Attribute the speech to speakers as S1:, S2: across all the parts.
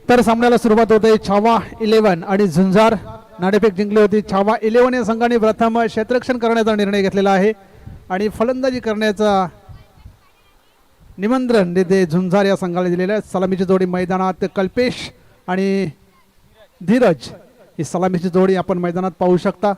S1: तर सामन्याला सुरुवात होते. छावा 11 आणि झुंजार नाणेफेक जिंकली होती. छावा 11 या संघाने प्रथम क्षेत्ररक्षण करण्याचा निर्णय घेतलेला आहे आणि फलंदाजी करण्याचा निमंत्रण तिथे झुंजार या संघाला दिलेलं आहे. सलामीची जोडी मैदानात कल्पेश आणि धीरज ही सलामीची जोडी आपण मैदानात पाहू शकता.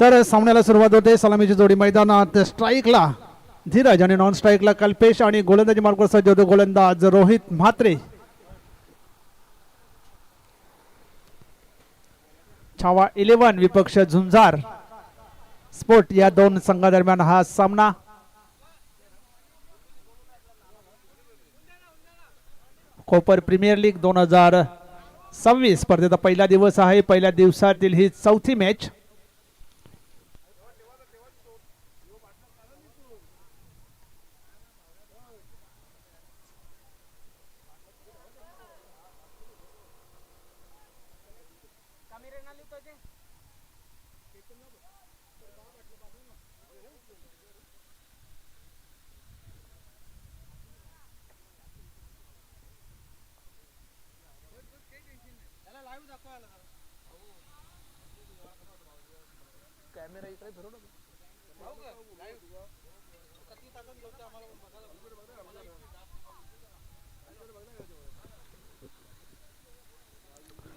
S1: तर सामन्याला सुरुवात होते. सलामीची जोडी मैदानात स्ट्राईकला धीरज आणि नॉन स्ट्राईकला कल्पेश आणि गोलंदाजी मार्गावर सज्ज होते गोलंदाज रोहित म्हात्रे. छावा 11 विपक्ष झुंजार स्पोर्ट या दोन संघादरम्यान हा सामना. कोपर प्रीमियर लीग 2026 स्पर्धेचा पहिला दिवस आहे. पहिल्या दिवसातील ही चौथी मॅच.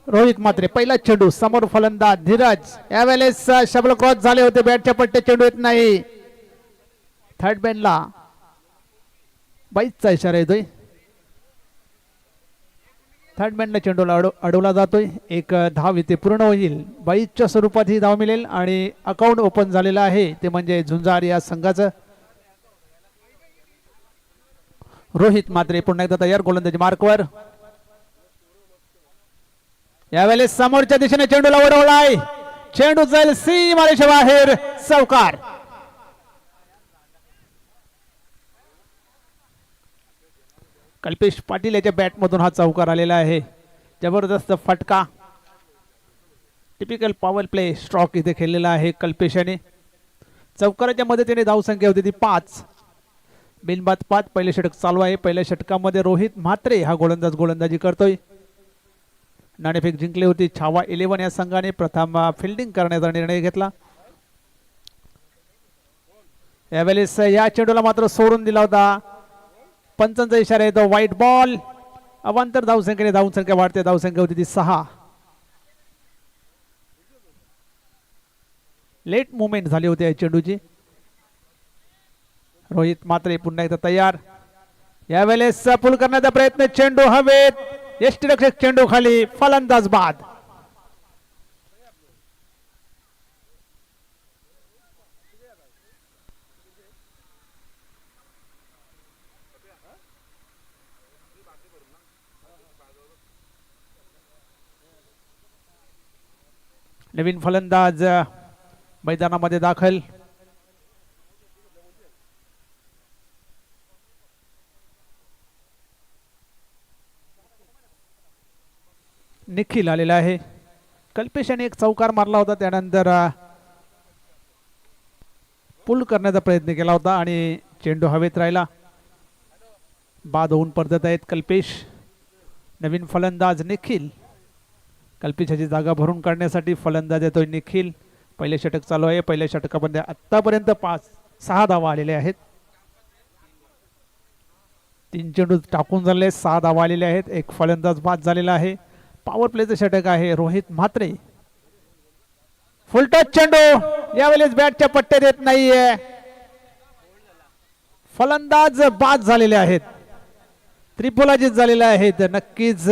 S1: रोहित म्हात्रे पहिला चेंडू समोर फलंदाज धीरज. यावेळेस शबल क्रॉस झाले होते. बॅटच्या पट्टे चेंडू येत नाही. थर्ड बॅनला बाईचा इशारा येतोय. थर्ड बॅनला चेंडूला अडवला जातोय. एक धाव इथे पूर्ण होईल. बाईच्या स्वरूपात ही धाव मिळेल आणि अकाउंट ओपन झालेलं आहे ते म्हणजे झुंजार या संघाचं. रोहित म्हात्रे पुन्हा एकदा तयार गोलंदाजी मार्कवर. यावेळेस समोरच्या दिशेने चेंडूला उडवलाय. चेंडू जाईल सीमारेषे बाहेर. चौकार. कल्पेश पाटील याच्या बॅट मधून हा चौकार आलेला आहे. जबरदस्त फटका. टिपिकल पॉवर प्ले स्ट्रोक इथे खेळलेला आहे कल्पेशाने. चौकाराच्या मदतीने धावसंख्या होती ती 5. बिनबाद 5. पहिले षटक चालू आहे. पहिल्या षटकामध्ये रोहित म्हात्रे हा गोलंदाज गोलंदाजी करतोय. नाणेफेक जिंकली होती. छावा 11 या संघाने प्रथम फिल्डिंग करण्याचा निर्णय घेतला. यावेळेस या चेंडूला मात्र सोडून दिला होता. पंचांचा इशारा येतो. White ball. अवांतर धावसंख्येने धावसंख्या वाढते. धावसंख्या होती ती 6. लेट मुवमेंट झाली होती या चेंडूची. रोहित म्हात्रे पुन्हा एकदा तयार. यावेळेस पुल करण्याचा प्रयत्न. चेंडू हवेत. यष्टीरक्षक चेंडू खाली. फलंदाज बाद. नवीन फलंदाज मैदानामध्ये दाखल. निखिल आलेला आहे. कल्पेश याने एक चौकार मारला होता, त्यानंतर पुल करण्याचा प्रयत्न केला होता आणि चेंडू हवेत राहिला. बाद होऊन परतत आहेत कल्पेश. नवीन फलंदाज निखिल. कल्पेशाची जागा भरून काढण्यासाठी फलंदाज येतोय निखिल. पहिले षटक चालू आहे. पहिल्या षटकामध्ये आतापर्यंत 5-6 धावा आलेल्या आहेत. 3 चेंडू टाकून झाले, 6 धावा आलेल्या आहेत. एक फलंदाज बाद झालेला आहे. पॉवर प्लेचं षटक आहे. रोहित म्हात्रे. फुलटच चेंडू यावेळेस बॅटच्या पट्टे देत नाहीये. फलंदाज बाद झालेले आहेत. त्रिफलाजीत झालेले आहेत. नक्कीच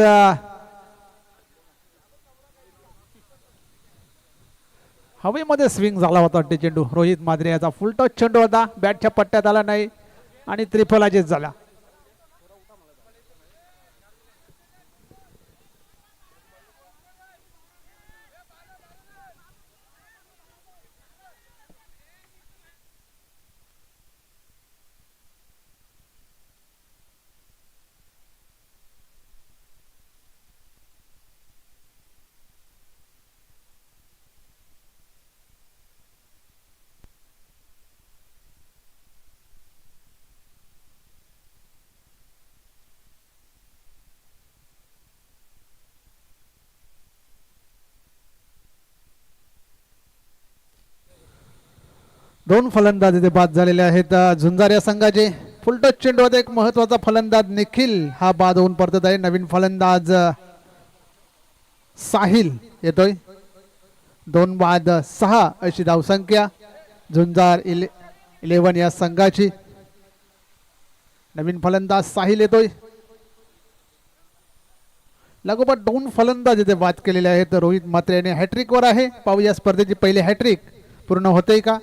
S1: हवेमध्ये स्विंग झाला होता चेंडू. रोहित म्हात्रे याचा फुलटच चेंडू होता, बॅटच्या पट्ट्यात आला नाही आणि त्रिफलाजीत झाला. दोन फलंदाज इथे बाद झालेले आहेत झुंजार या संघाचे. फुलटच चेंडू एक महत्वाचा फलंदाज निखिल हा बाद होऊन परतत आहे. नवीन फलंदाज साहिल येतोय. 2 बाद 6 अशी धावसंख्या झुंजार 11 या संघाची. नवीन फलंदाज साहिल येतोय. लागोपाठ 2 फलंदाज इथे बाद केलेले आहेत. रोहित म्हात्रे याने हॅट्रिक वर आहे. पाहूया स्पर्धेची पहिली हॅट्रिक पूर्ण होते का.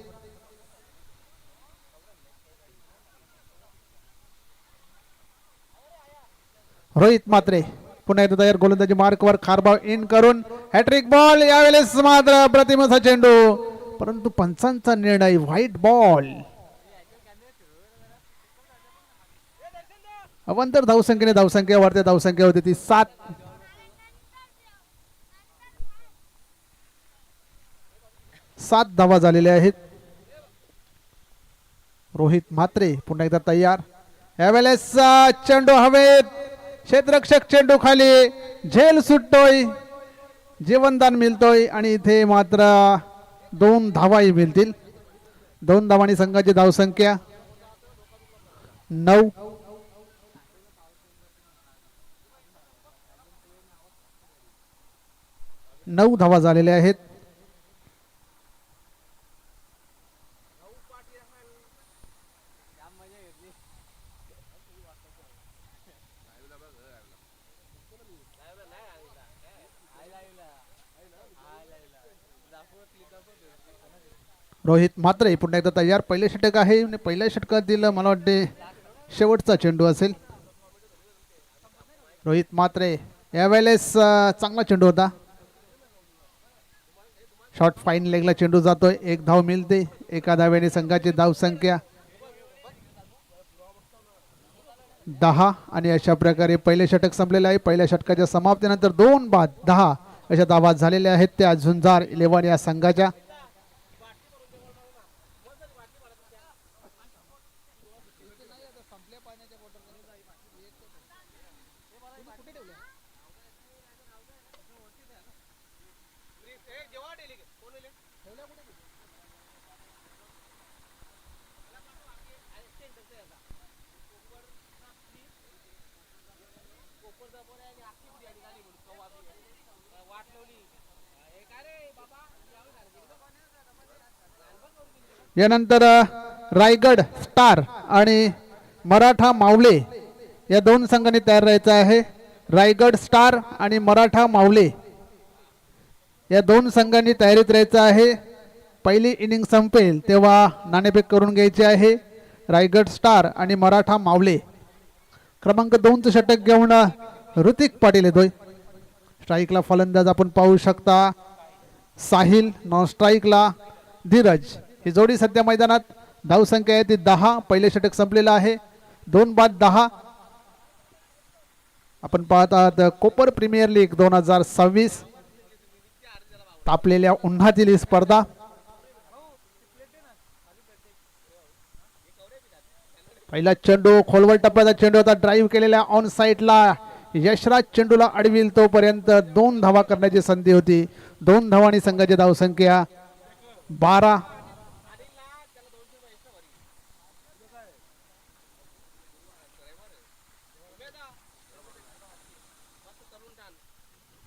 S1: रोहित म्हात्रे पुन्हा एकदा तयार. गोलंदाजी मार्कवर खारबाव इन करून हॅट्रिक बॉल. यावेळेस मात्र प्रतिमचा चेंडू, परंतु पंचांचा निर्णय व्हाईट बॉल. अवांतर धावसंख्येने धावसंख्या वाढते. धावसंख्या होती ती 7. 7 धावा झालेल्या आहेत. रोहित म्हात्रे पुन्हा एकदा तयार. यावेळेस चेंडू हवेत. क्षेत्ररक्षक चेंडू खाली. झेल सुटतोय, जीवनदान मिळतोय आणि इथे मात्र 2 धावाही मिळतील. 2 धावांनी संघाची धावसंख्या 9. धावा झालेल्या आहेत. रोहित म्हात्रे पुन्हा एकदा तयार. पहिले षटक आहे. पहिल्या षटकातील मला वाटते शेवटचा चेंडू असेल. रोहित म्हात्रे यावेळेस चांगला चेंडू होता. शॉर्ट फाईन लेगला चेंडू जातोय. 1 धाव मिळते. एका धाव्याने संघाची धावसंख्या 10 आणि अशा प्रकारे पहिले षटक संपलेले आहे. पहिल्या षटकाच्या समाप्तीनंतर 2 बाद 10 अशा धावा झालेल्या आहेत त्या झुंजार 11 या संघाच्या. यानंतर रायगड स्टार आणि मराठा मावळे या 2 संघांनी तयार राहायचं आहे. रायगड स्टार आणि मराठा मावळे या 2 संघांनी तयारीत राहायचं आहे. पहिली इनिंग संपेल तेव्हा नाणेफेक करून घ्यायची आहे. रायगड स्टार आणि मराठा मावळे. क्रमांक 2चं षटक घेऊन ऋतिक पाटील येतोय. स्ट्राईकला फलंदाज आपण पाहू शकता साहिल नॉन स्ट्राईकला धीरज. ही जोडी सध्या मैदानात. धावसंख्या आहे ती 10. पहिले षटक संपलेलं आहे. 2-10. आपण पाहत आहात कोपर प्रीमियर लीग 2026. तापलेल्या उन्हातील ही स्पर्धा. पहिला चेंडू खोलवर टप्प्याचा चेंडू होता. ड्राईव्ह केलेल्या ऑन साईडला यशराज चेंडूला अडविल तोपर्यंत 2 धावा करण्याची संधी होती. 2 धावांनी संघाची धावसंख्या 12.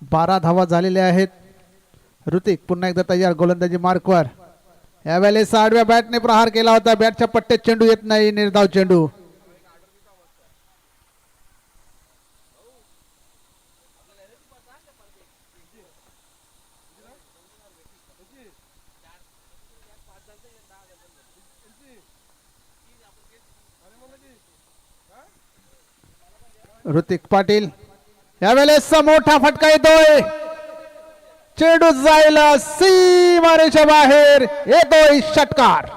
S1: 12 धावा झालेल्या आहेत. ऋतिक पुन्हा एकदा तयार गोलंदाजी मार्कवर. यावेळेस आडव्या बॅटने प्रहार केला होता. बॅटच्या पट्ट्यात चेंडू येत नाही. निर्धाव चेंडू. ऋतिक पाटील यावेळेस मोठा फटका येतोय. चेंडू जायला सीमारेच्या बाहेर येतोय षटकार.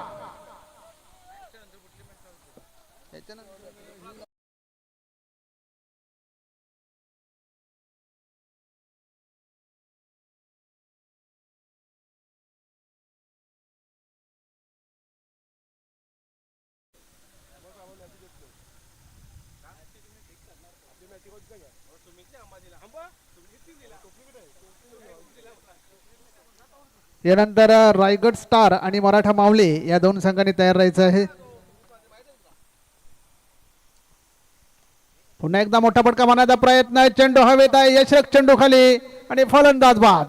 S1: यानंतर रायगड स्टार आणि मराठा मावळे या 2 संघांनी तयार राहायचं आहे. पुन्हा एकदा मोठा फटका मारण्याचा प्रयत्न. चेंडू हवेत आहे. यशरक चेंडू खाली आणि फलंदाज बाद.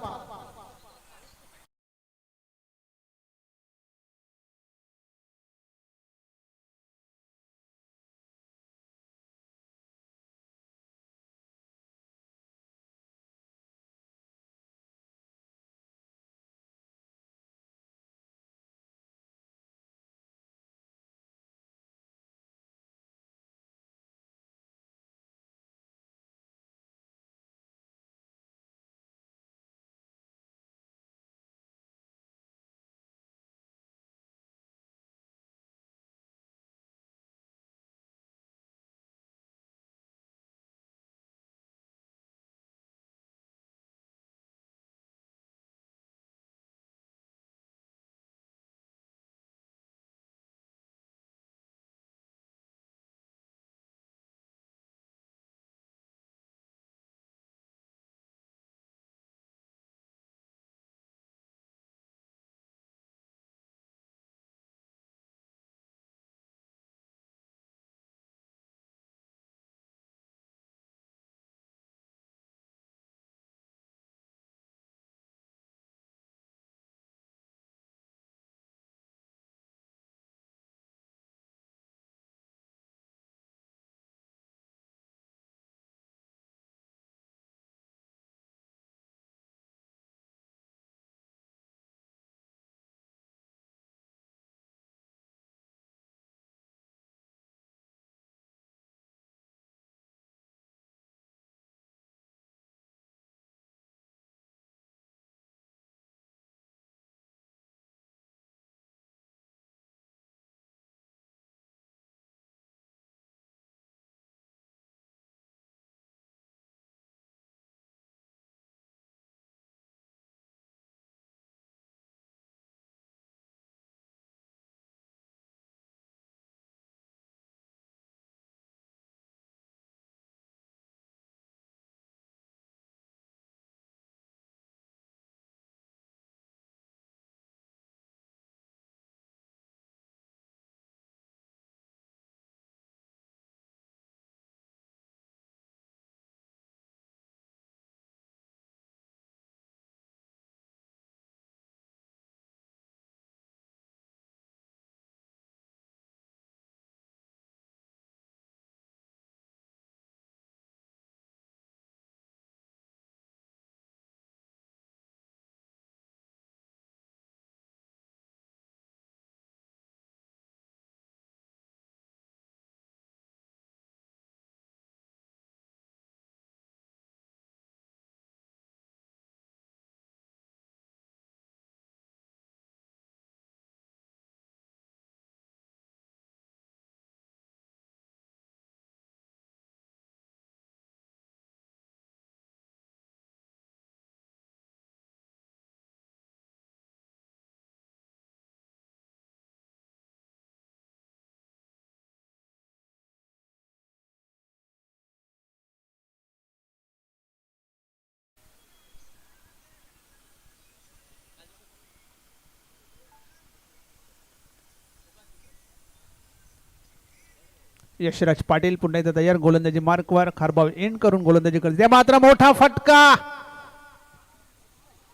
S1: यशराज पाटील पुन्हा एकदा तयार गोलंदाजी मार्कवर खारबाव एंड करून गोलंदाजी करते मात्र मोठा फटका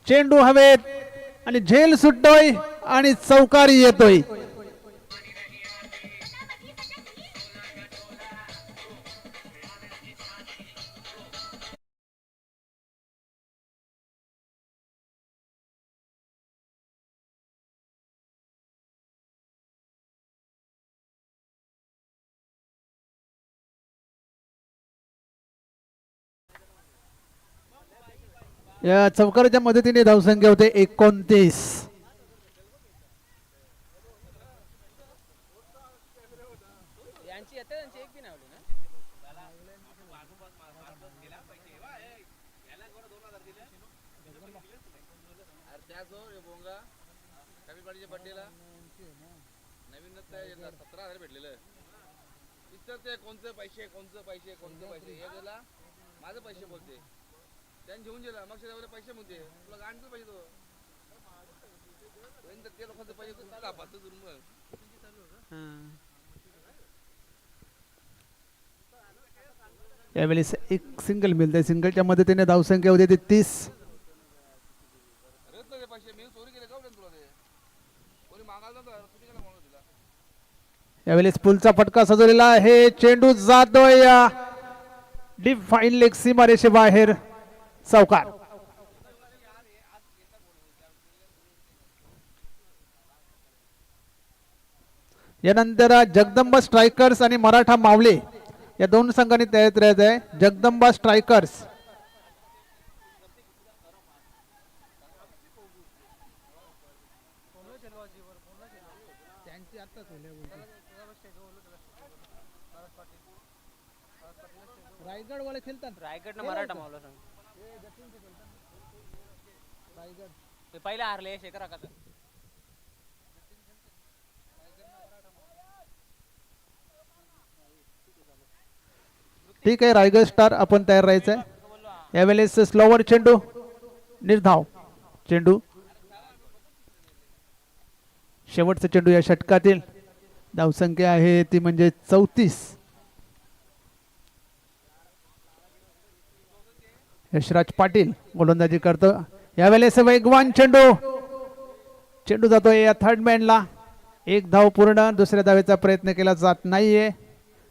S1: चेंडू हवेत आणि झेल सुटतोय आणि चौकारी येतोय. या चौकाराच्या मदतीने धावसंख्या होते 29.
S2: कोणते पैसे कोणते पैसे कोणते पैसे हे गेला माझे पैसे बोलते त्यांनी घेऊन गेला मग त्याच्यावर पैसे म्हणते तुला गाणचं पाहिजे तो ते लोकांचे पैसे तू कापात मग
S1: यावेळेस एक सिंगल मिळते सिंगलच्या मदतीने धावसंख्या होते ती 30.
S2: पैसे मी चोरी केले का तुला ते कोणी मागायला तुम्ही केला म्हणून दिला.
S1: यावेळेस पुलचा फटका सजवलेला आहे चेंडू जातोय डीप फाईन लेग सीमारेषे बाहेर चौकार. यानंतर जगदंबा स्ट्रायकर्स आणि मराठा मावले या दोन संघांनी तयार राहत आहे. जगदंबा स्ट्रायकर्स रायगड वाले खेळतात.
S3: रायगड मराठा मावला सांग ते पहिले हारले शेखर आकाचं.
S1: ठीक आहे रायगड स्टार आपण तयार राहायचंय. यावेळेस स्लोवर चेंडू निर्धाव चेंडू शेवटचा चेंडू या षटकातील धावसंख्या आहे ती म्हणजे 34. यशराज पाटील गोलंदाजी करतो. यावेळेस वेगवान चेंडू चेंडू जातोय या थर्ड मॅनला. एक धाव पूर्ण दुसऱ्या धावेचा प्रयत्न केला जात नाहीये.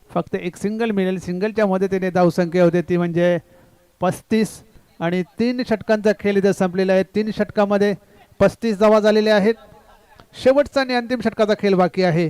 S1: फक्त एक सिंगल मिळेल. सिंगलच्या मदतीने धावसंख्या होते ती म्हणजे 35 आणि 3 षटकांचा खेळ इथे संपलेला आहे. 3 षटकामध्ये 35 धावा झालेल्या आहेत. शेवटचा आणि अंतिम षटकाचा खेळ बाकी आहे.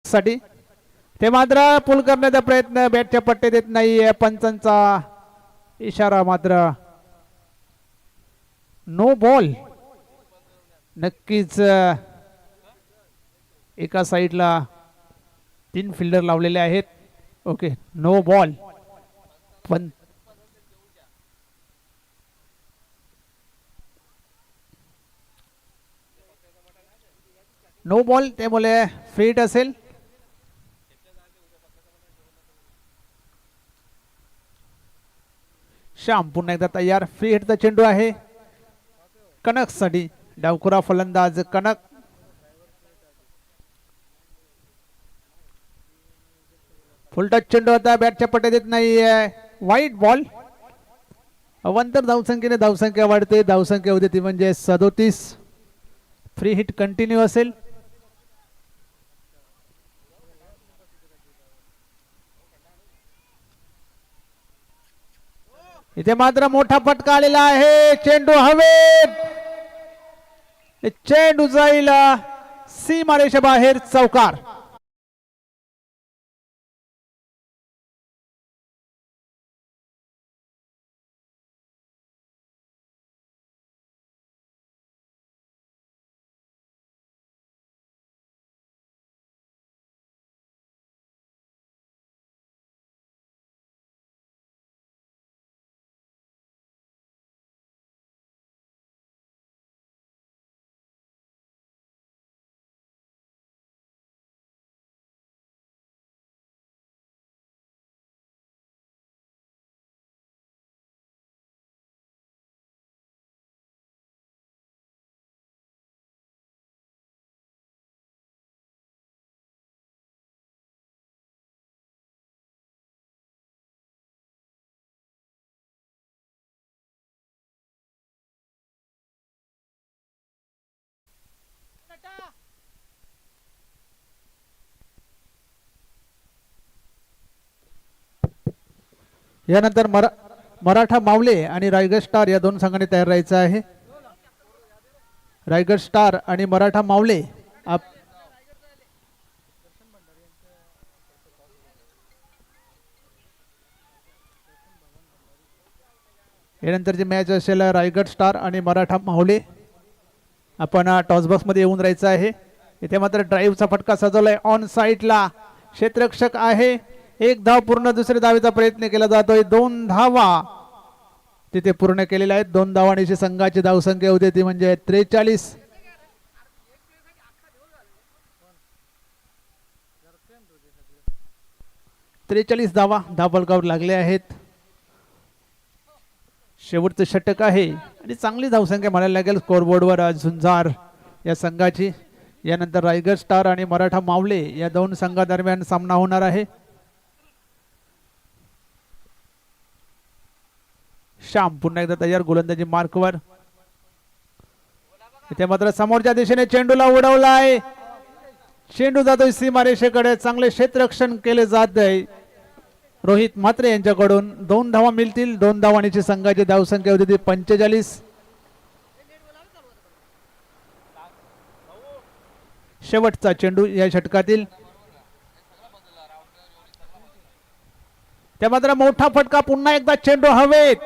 S1: साठी ते मात्र पुल करण्याचा प्रयत्न बॅटच्या पट्टे देत नाहीये पंचांचा इशारा मात्र नो बॉल. नक्कीच एका साईडला 3 फिल्डर लावलेले आहेत. Okay no ball. पण नो बॉल त्यामुळे फ्री हिट असेल. श्याम पुन्हा एकदा तयार. फ्री हिटचा चेंडू आहे कनक साठी. डावखुरा फलंदाज कनक. फुल टच चेंडू आता बॅटच्या पट्ट्या देत नाहीये. वाईट बॉल. अवांतर धावसंख्येने धावसंख्या वाढते. धावसंख्या होते ती म्हणजे 37. फ्री हिट कंटिन्यू असेल. इथे मात्र मोठा फटका आलेला आहे. चेंडू हवेत. चेंडू जाईल सीमारेषा बाहेर. चौकार. यानंतर मराठा मावले आणि रायगड स्टार या दोन संघांनी तयार राहायचं आहे. रायगड स्टार आणि मराठा मावले यानंतरची मॅच असेल रायगड स्टार आणि मराठा मावले. आपण टॉस बॉक्स मध्ये येऊन राहायचं आहे. इथे मात्र ड्राईव्हचा फटका सजवलाय ऑन साईडला. क्षेत्ररक्षक आहे. 1 धाव पूर्ण. दुसऱ्या धावेचा प्रयत्न केला जातोय. 2 धावा तिथे पूर्ण केलेल्या आहेत. 2 धावांची संघाची धावसंख्या होती ती म्हणजे 43. धावा धावफलकावर लागले आहेत. शेवटचं षटक आहे आणि चांगली धावसंख्या म्हणायला लागेल स्कोरबोर्डवर झुंजार या संघाची. यानंतर रायगड स्टार आणि मराठा मावले या दोन संघादरम्यान सामना होणार आहे. श्याम पुन्हा एकदा तयार गोलंदाजी मार्कवर. इथे मात्र समोरच्या दिशेने चेंडूला उडवलाय. चेंडू जातोय सीमारेषेकडे. चांगले क्षेत्ररक्षण केले जात आहे रोहित म्हात्रे यांच्याकडून. 2 धावा मिळतील. 2 धावांची संघाची धावसंख्या होती ती 45. शेवटचा चेंडू या षटकातील. त्या मात्र मोठा फटका. पुन्हा एकदा चेंडू हवेत.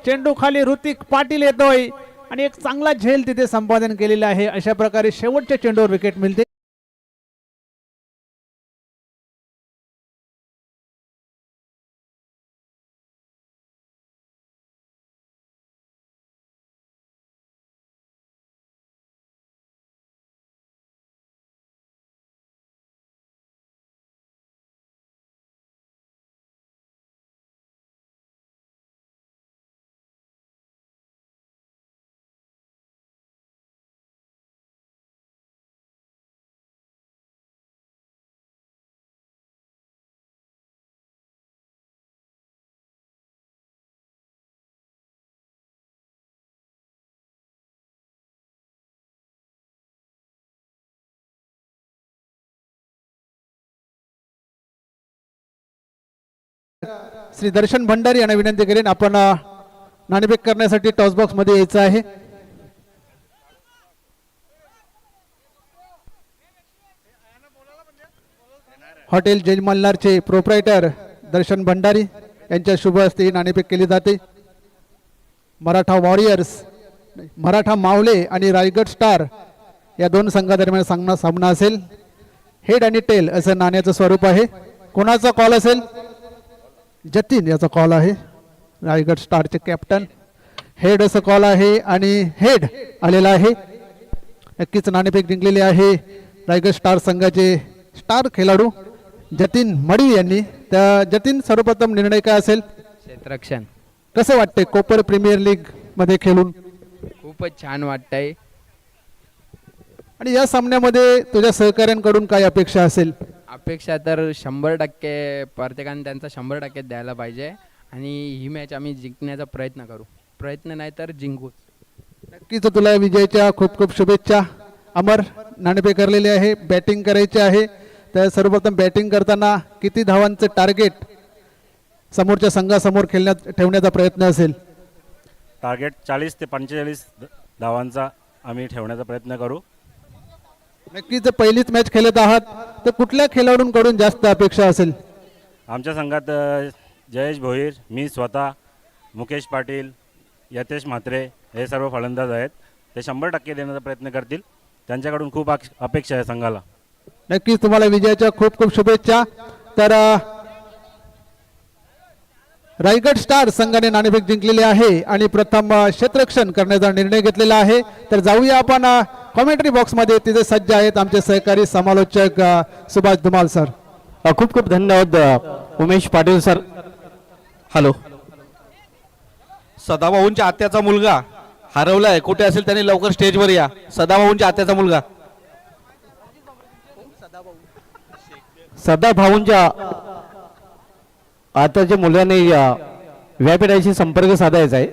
S1: चेंडू खाली ऋतिक पाटील येतोय आणि एक चांगला झेल तिथे संपादन केलेला आहे. अशा प्रकारे शेवटच्या चेंडूवर विकेट मिळते. श्री दर्शन भंडारी यांना विनंती करेन आपण नाणेफेक करण्यासाठी टॉस बॉक्स मध्ये यायचं आहे. हॉटेल जैन मल्हारचे प्रोप्रायटर दर्शन भंडारी यांच्या शुभ हस्ते ही नाणेफेक केली जाते. मराठा वॉरियर्स मराठा मावले आणि रायगड स्टार या दोन संघादरम्यान सामना असेल. हेड आणि टेल असं नाण्याचं स्वरूप आहे. कोणाचा कॉल असेल? जतीन याचा कॉल आहे, रायगड स्टारचे कॅप्टन. हेड असं कॉल आहे आणि हेड आलेला आहे. नक्कीच नाणेफेक जिंकलेली आहे रायगड स्टार संघाचे स्टार खेळाडू जतीन मडी यांनी. त्या जतीन, सर्वप्रथम निर्णय काय असेल?
S4: क्षेत्ररक्षण.
S1: कसं वाटतंय कोपर प्रीमियर लीग मध्ये खेळून?
S4: खूपच छान वाटतंय.
S1: आणि या सामन्यामध्ये तुझ्या सहकाऱ्यांकडून काय अपेक्षा असेल?
S4: अपेक्षा तर 100% प्रत्येकाने त्यांचा 100% द्यायला पाहिजे आणि ही मॅच आम्ही जिंकण्याचा प्रयत्न करू. प्रयत्न नाही तर जिंकूच.
S1: नक्कीच तुला विजयाच्या खूप खूप शुभेच्छा. अमर, नाणेफेक करलेले आहे, बॅटिंग करायचे आहे. तर सर्वप्रथम बॅटिंग करताना किती धावांचं टार्गेट समोरच्या संघासमोर ठेवण्याचा प्रयत्न असेल?
S5: टार्गेट 40 ते 45 धावांचा आम्ही ठेवण्याचा प्रयत्न करू.
S1: नक्कीच पहिलीच मॅच खेळत आहात तर कुठल्या खेळाडूंकडून जास्त अपेक्षा असेल?
S5: आमच्या संघात जयेश भोईर, मी स्वतः, मुकेश पाटील, यतेश म्हात्रे हे सर्व फलंदाज आहेत. ते 100% देण्याचा प्रयत्न करतील. त्यांच्याकडून खूप अपेक्षा आहे संघाला.
S1: नक्कीच तुम्हाला विजयाच्या खूप खूप शुभेच्छा. तर रायगड स्टार संघाने नाणेफेक जिंकलेली आहे आणि प्रथम क्षेत्ररक्षण करण्याचा निर्णय घेतलेला आहे. तर जाऊया आपण कॉमेंट्री बॉक्समध्ये. तिथे सज्ज आहेत आमचे सहकारी समालोचक सुभाष धुमाल सर.
S6: खूप खूप धन्यवाद उमेश पाटील सर. हॅलो. सदाभाऊंच्या आत्याचा मुलगा हरवलाय, कुठे असेल त्यांनी लवकर स्टेजवर या. सदाभाऊंच्या आत्याचा मुलगा. सदाभाऊंच्या आत्याच्या मुलाने व्यापीठाशी संपर्क साधायचा आहे.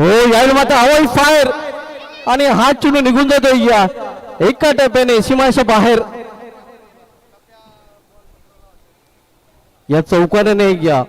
S6: हो यावेळी मात्र हवाई फायर आणि हात चुनून निघून जातो या एका टप्प्याने सीमाच्या बाहेर या चौकाने या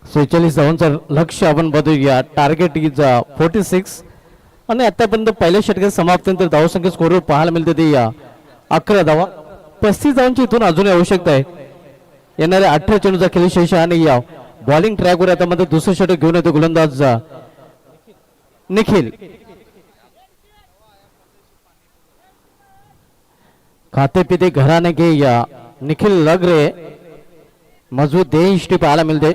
S6: सेहेचाळीस धावांचं लक्ष आपण बघूया. टार्गेट इज 46 आणि आतापर्यंत पहिल्या षटकात समाप्तीनंतर धावसंख्या स्कोरवर पाहायला मिळते ते या 11 धावा. 35 धावांची इथून अजूनही आवश्यकता आहे. येणाऱ्या 18 चेंडूचा खेळ शेष आणि या बॉलिंग ट्रॅकवर आता मध्ये दुसरं षटक घेऊन येतो गोलंदाज निखिल. खाते पिते घराने के या निखिल लग रहे मजबूत देश पाहायला मिळते.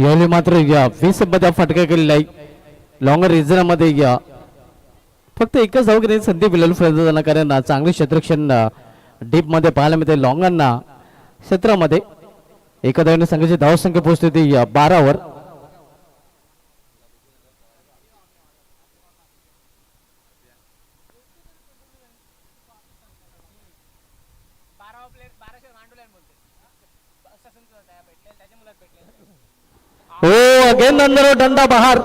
S6: यावेळी मात्र या 20 मध्ये फटका केलेला आहे लॉंगर रिझनमध्ये या फक्त एकच धाव घेण्याची संधी बिलाल फलंदाजांना कारण चांगले क्षेत्रक्षण डीप मध्ये पाहायला मिळते लॉंगांना क्षेत्रामध्ये एका धावेने संघाची धावसंख्या पोहोचते ती 12 वर हो अगेन अंदर डंडा बाहर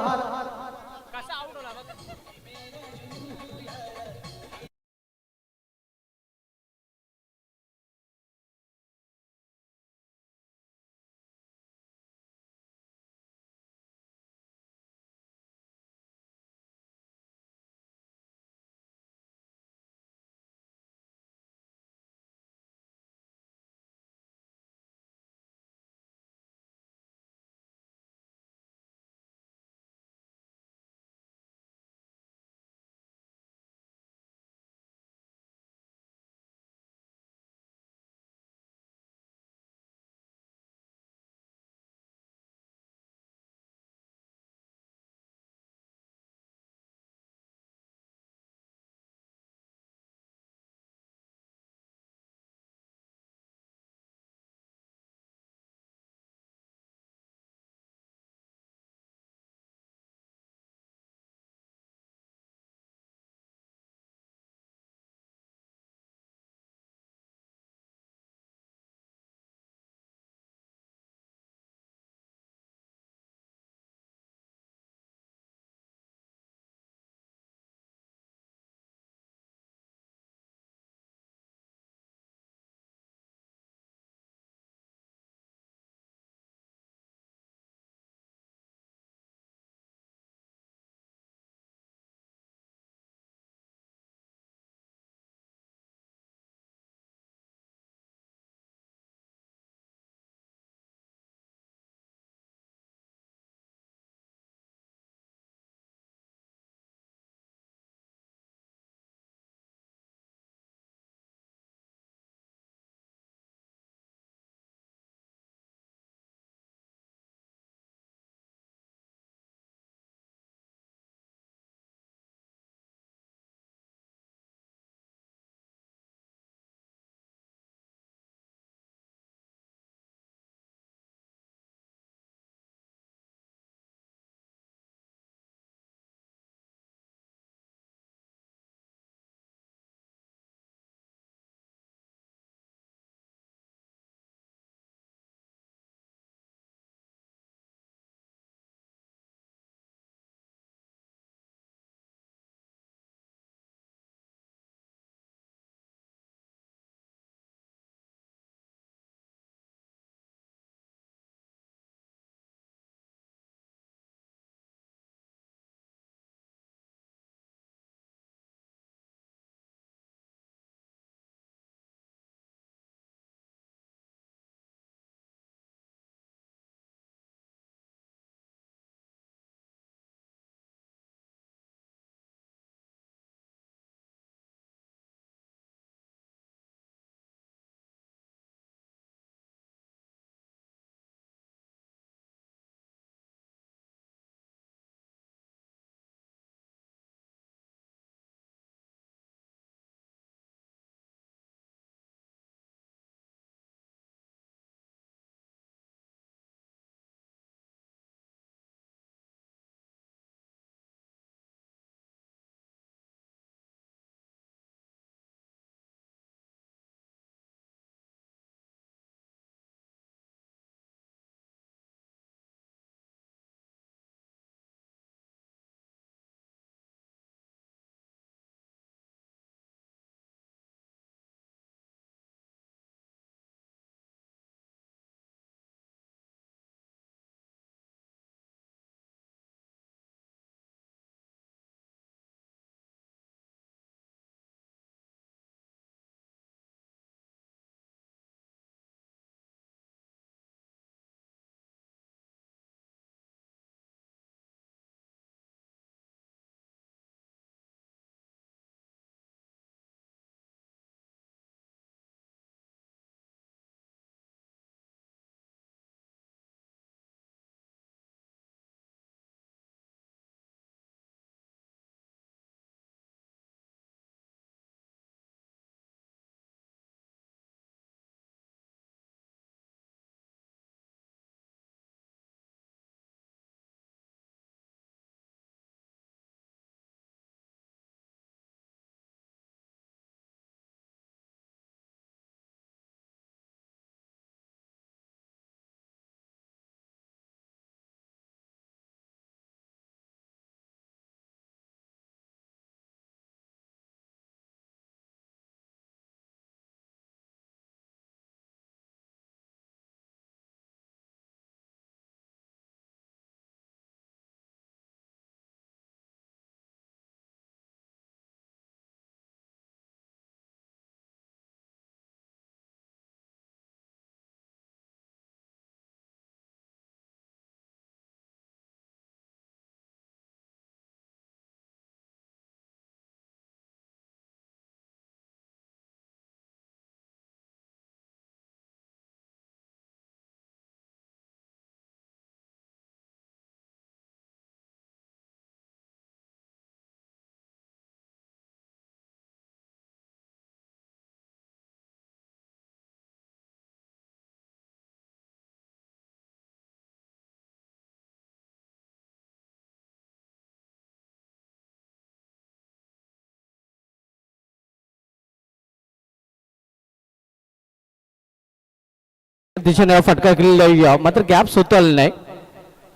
S6: दिशेने हा फटका केलेला आहे, मात्र गॅप स्वतः आला नाही.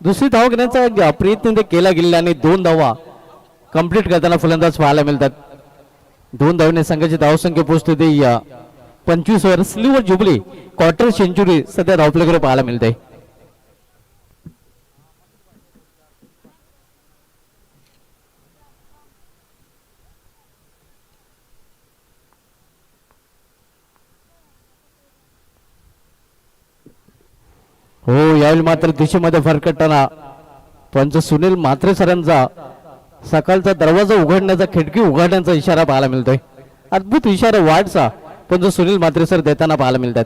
S6: दुसरी धाव घेण्याचा प्रयत्न ते केला गेलेला आणि 2 धावा कंप्लीट करताना फलंदाज पाहायला मिळतात. 2 धावने संघाची धावसंख्या पोहोचते ते 25 वर. सिल्वर जुबली क्वार्टर सेंचुरी सध्या धावपल्याकडे पाहायला मिळते. हो, यावेळी मात्र दिशेमध्ये फरकटताना पंच सुनील म्हात्रे सरांचा सकाळचा दरवाजा उघडण्याचा, खिडकी उघडण्याचा इशारा पाहायला मिळतोय. अद्भुत इशारा वार्डचा पंच सुनील म्हात्रे सर देताना पाहायला मिळतात.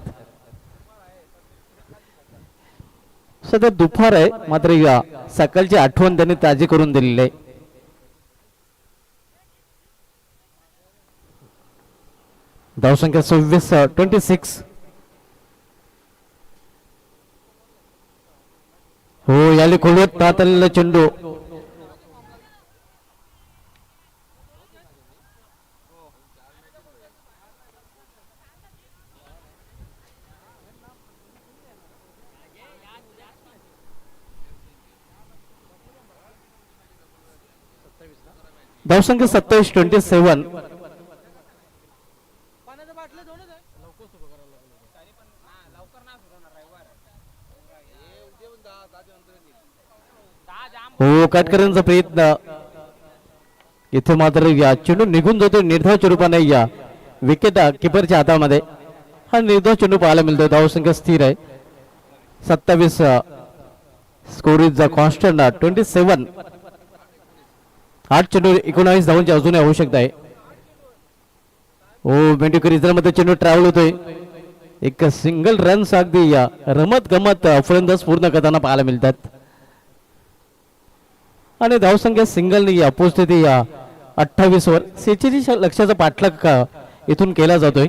S6: सध्या दुपार आहे, मात्र या सकाळची आठवण त्यांनी ताजी करून दिलेली आहे. धावसंख्या 26. हो, याले खोलवत तात आलेला चेंडू. धावसंख्या 27-27. हो, काटकऱ्यांचा प्रयत्न इथे मात्र या चेंडू निघून जातो निर्धाव स्वरूपाने या विकेट किपरच्या हातामध्ये. हा निर्धाव चेंडू पाहायला मिळतो. धावसंख्या स्थिर आहे 27. Score is constant 27. 8 चेंडू 19 धावांची अजूनही आवश्यकता आहे. हो, मेंढेकर इतरांमध्ये चेंडू ट्रॅव्हल होतोय. एक सिंगल रन्स अगदी या रमत गमत फलंदाज पूर्ण करताना पाहायला मिळतात आणि धावसंख्या सिंगलने पोहोचते ती 28 वर. 46 लक्षाचा पाठलाग इथून केला जातोय.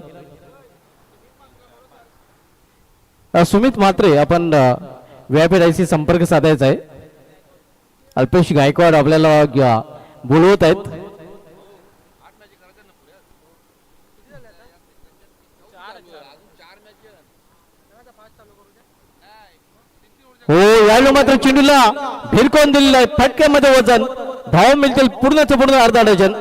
S6: सुमित म्हात्रे आपण व्यापाऱ्याशी संपर्क साधायचा आहे. अल्पेश गायकवाड आपल्याला बोलवत आहेत. हो, यावेळी मात्र चेंडूला भिरकवून दिलेला आहे. फटक्यामध्ये वजन. धाव मिळतील पूर्णच पूर्ण अर्धा डझन.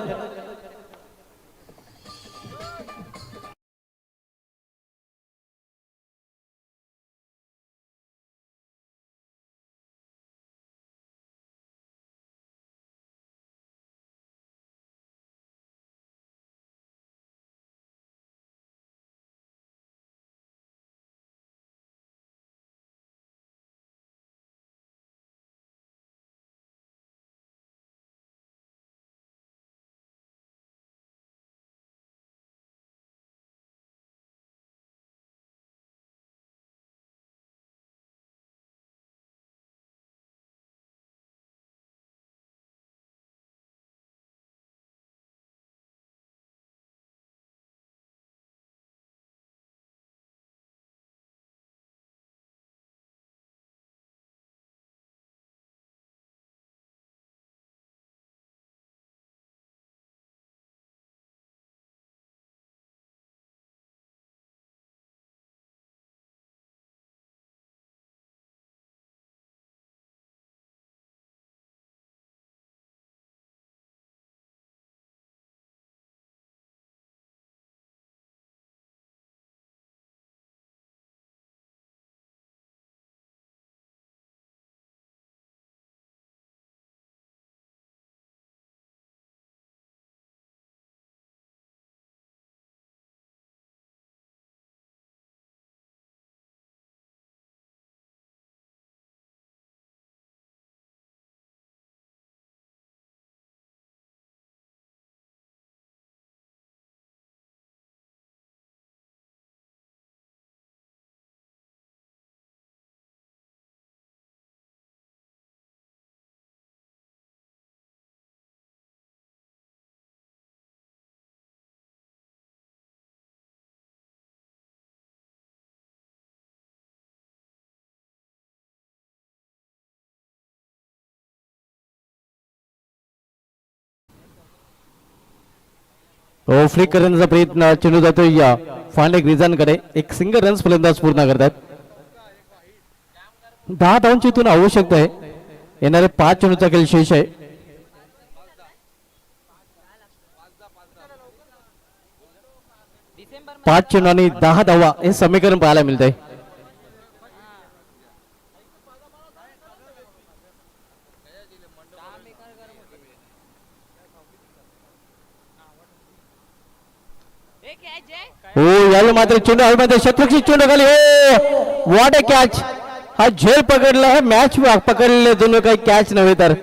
S6: हो, फ्लिक करण्याचा प्रयत्न चेंडू जातो या फांडे ग्रिजांकडे. एक सिंगल रन्स फलंदाज पूर्ण करतात. 10 धावांची इथून आवश्यकता आहे. येणारे 5 चेंडूचा खेळ शेष आहे. 5 चेंडू आणि 10 धावा हे समीकरण पाहायला मिळत आहे. हो यावेळी मात्र चेंडू हवेमध्ये शतरक्षी चेंडू खाली. हो व्हॉट अ कॅच. हा झेल पकडला आहे. मॅच पकडलेले दोन काही कॅच नव्हे तर.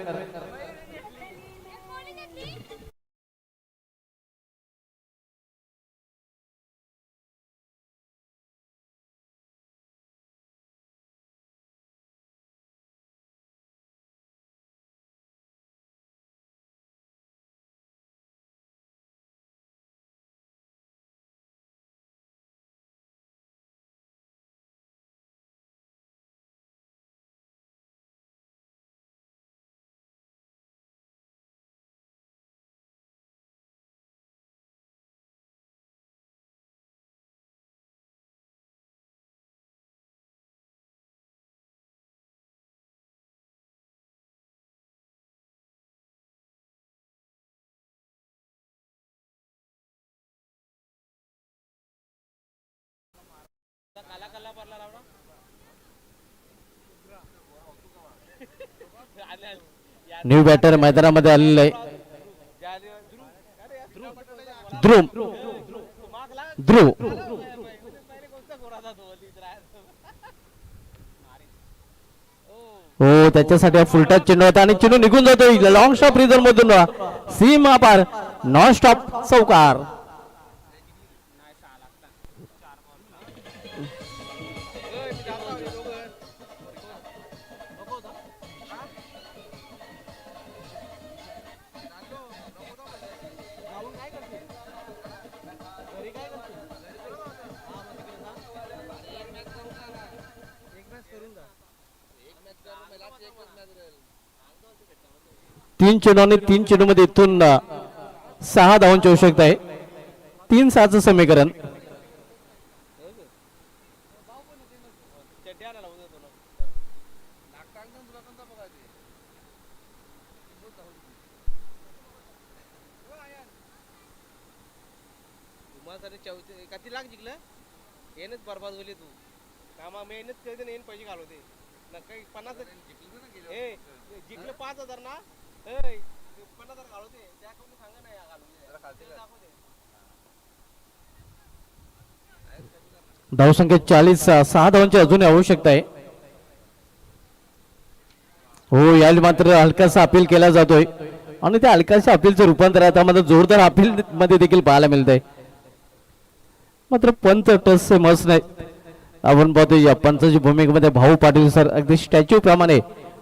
S6: न्यू बॅटर मैदानामध्ये आलेलं आहे. ध्रुव ध्रुव हो त्याच्यासाठी हा फुलटच चेंडू होता आणि चेंडू निघून जातोय लॉंग स्टॉप रिझन मधून. सीमा पार नॉन स्टॉप चौकार. तीन चेंडू आणि 3 चेंडू मध्ये इथून 6 धावांची आवश्यकता आहे. 3-6चं समीकरण.
S3: किती लाख जिंकलं येणच बरबाद होली तू कामा मेहनत करते ना येईन पैसे घालवते नक्की 50 ए जिंकलं 5,000 ना 50,000 घालवते त्या कोणी सांगा नाही घालवते.
S6: धावसंख्या 40. 6 धावांची अजून आवश्यकता आहे. हो यावेळी मात्र हलकासा अपील केला जातोय आणि त्या हलकाशा अपीलचं रूपांतर आता मध्ये जोरदार अपील मध्ये देखील पाहायला मिळत आहे. मात्र पंच टस मस नाही. आपण पाहतो या पंचाची भूमिकेमध्ये भाऊ पाटील सर अगदी स्टॅच्यू प्रमाणे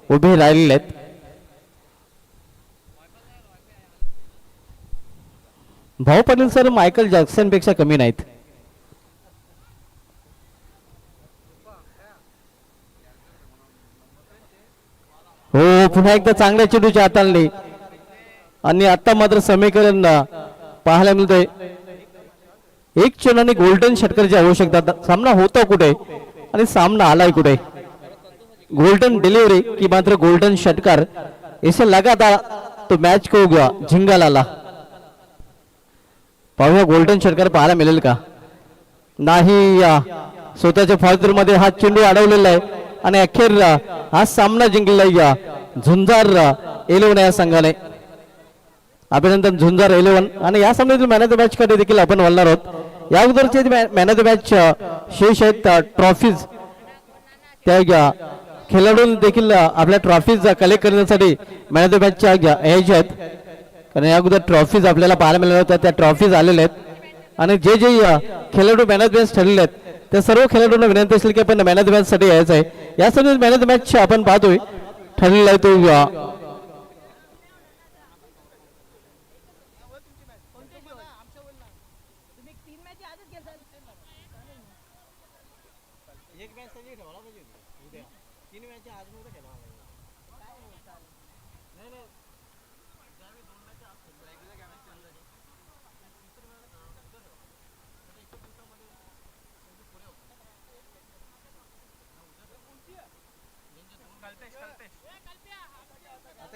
S6: उभे राहिलेले आहेत. भाऊ पाटील सर मायकल जॅक्सन पेक्षा कमी नाहीत. हो पुन्हा एकदा चांगल्या चेंडूच्या हाताळले आणि आता मात्र समीकरण पाहायला मिळतंय. एक चेंडू आणि गोल्डन षटकाराची आवश्यकता. सामना होता कुठे आणि सामना आलाय कुठे. गोल्डन डिलीवरी की मात्र गोल्डन षटकार इसे लगातार तो मैच को झिंगालाला. पाहूया गोल्डन षटकार पाहायला मिळेल का नाही. स्वतःच्या फॉर्जर मध्ये हा चेंडू अडवलेला आहे आणि अखेर हा सामना जिंकलेला झुंजार 11 या संघाने. अभिनंदन झुंजार 11. आणि या सामन्यातील मॅन ऑफ द मॅच कडे देखील आपण वळणार आहोत. या अगोदरचे मॅन ऑफ द मॅच शेष आहेत ट्रॉफीज. त्या खेळाडू देखील आपल्या ट्रॉफीज कलेक्ट करण्यासाठी मॅन ऑफ द मॅचच्या यायच्या आहेत. कारण या अगोदर ट्रॉफीज आपल्याला पाहायला मिळाल्या होत्या त्या ट्रॉफीज आलेल्या आहेत. आणि जे जे खेळाडू मॅन ऑफ द मॅच ठरलेले आहेत त्या सर्व खेळाडूंना विनंती असेल की आपण मॅन ऑफ द मॅच साठी यायचं आहे. या सर्व मॅन ऑफ द मॅच आपण पाहतोय ठरलेला आहे तो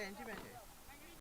S3: यांची मॅच आहे